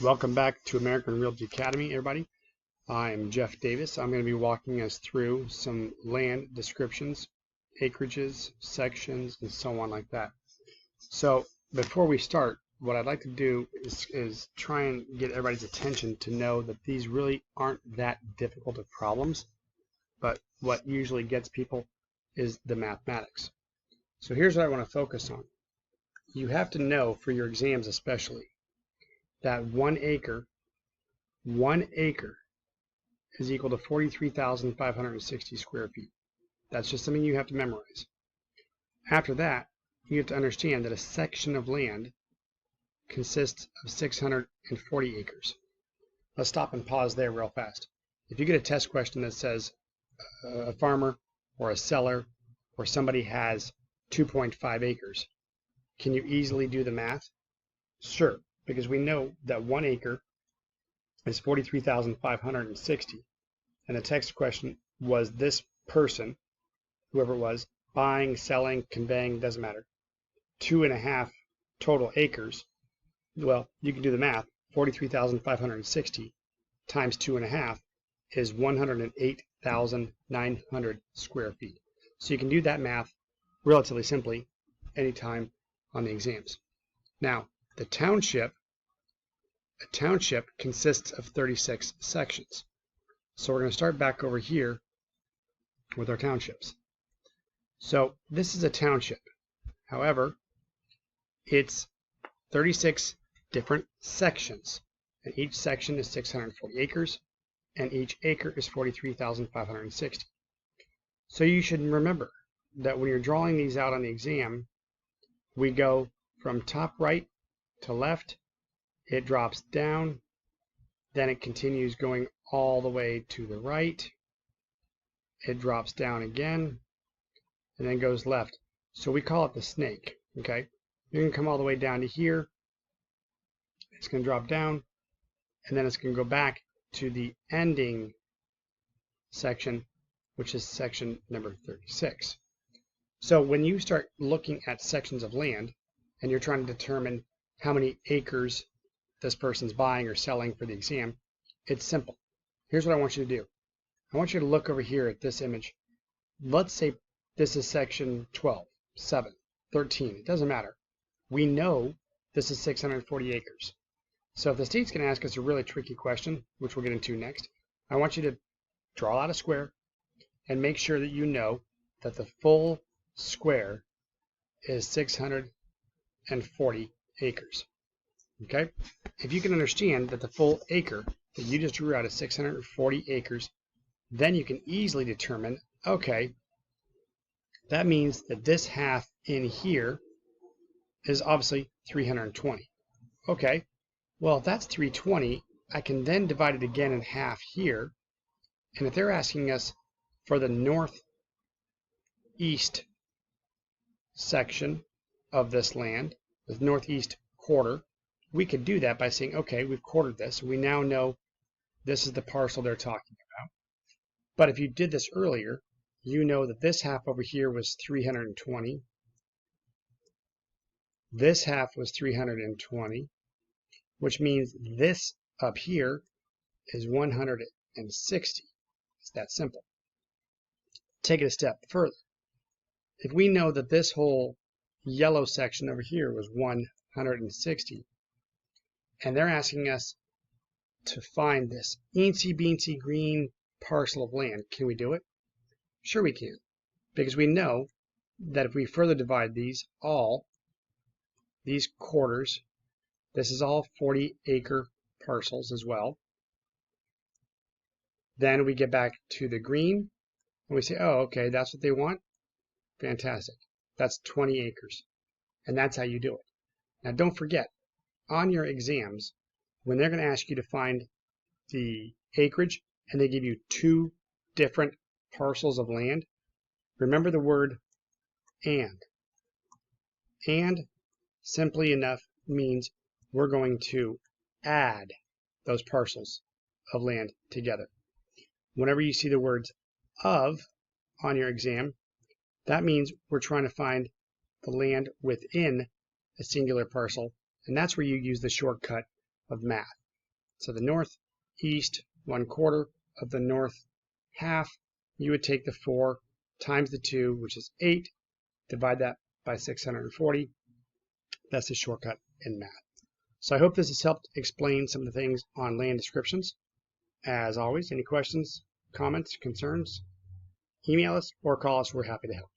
Welcome back to American Realty Academy, everybody. I'm Jeff Davis. I'm going to be walking us through some land descriptions, acreages, sections, and so on like that. So before we start, what I'd like to do is try and get everybody's attention to know that these really aren't that difficult of problems, but what usually gets people is the mathematics. So here's what I want to focus on. You have to know, for your exams especially, that 1 acre is equal to 43,560 square feet. That's just something you have to memorize. After that, you have to understand that a section of land consists of 640 acres. Let's stop and pause there real fast. If you get a test question that says a farmer or a seller or somebody has 2.5 acres, can you easily do the math? Sure. Because we know that 1 acre is 43,560, and the text question was this person, whoever it was, buying, selling, conveying, doesn't matter, 2.5 total acres. Well, you can do the math. 43,560 times 2.5 is 108,900 square feet. So you can do that math relatively simply anytime on the exams. Now, a township consists of 36 sections. So we're going to start back over here with our townships. So this is a township. However, it's 36 different sections, and each section is 640 acres, and each acre is 43,560. So you should remember that when you're drawing these out on the exam, we go from top right to left, it drops down, then it continues going all the way to the right, it drops down again, and then goes left. So we call it the snake, okay? You're going to come all the way down to here, it's going to drop down, and then it's going to go back to the ending section, which is section number 36. So when you start looking at sections of land, and you're trying to determine how many acres this person's buying or selling for the exam, it's simple. Here's what I want you to do. I want you to look over here at this image. Let's say this is section 12, 7, 13. It doesn't matter. We know this is 640 acres. So if the state's going to ask us a really tricky question, which we'll get into next, I want you to draw out a square and make sure that you know that the full square is 640 acres. Okay? If you can understand that the full acre that you just drew out is 640 acres, then you can easily determine, okay, that means that this half in here is obviously 320. Okay, well, if that's 320, I can then divide it again in half here, and if they're asking us for the northeast section of this land, the northeast quarter, we could do that by saying, okay, we've quartered this. We now know this is the parcel they're talking about. But if you did this earlier, you know that this half over here was 320. This half was 320, which means this up here is 160. It's that simple. Take it a step further. If we know that this whole yellow section over here was 160, and they're asking us to find this eensy-beensy green parcel of land, can we do it? Sure we can, because we know that if we further divide these quarters, this is all 40-acre parcels as well. Then we get back to the green, and we say, oh, okay, that's what they want? Fantastic. That's 20 acres, and that's how you do it. Now, don't forget, on your exams, when they're going to ask you to find the acreage and they give you 2 different parcels of land, remember the word and. And simply enough means we're going to add those parcels of land together. Whenever you see the words of on your exam, that means we're trying to find the land within a singular parcel, and that's where you use the shortcut of math. So the northeast 1/4 of the north half, you would take the 4 times the 2, which is 8, divide that by 640. That's the shortcut in math. So I hope this has helped explain some of the things on land descriptions. As always, any questions, comments, concerns, email us or call us. We're happy to help.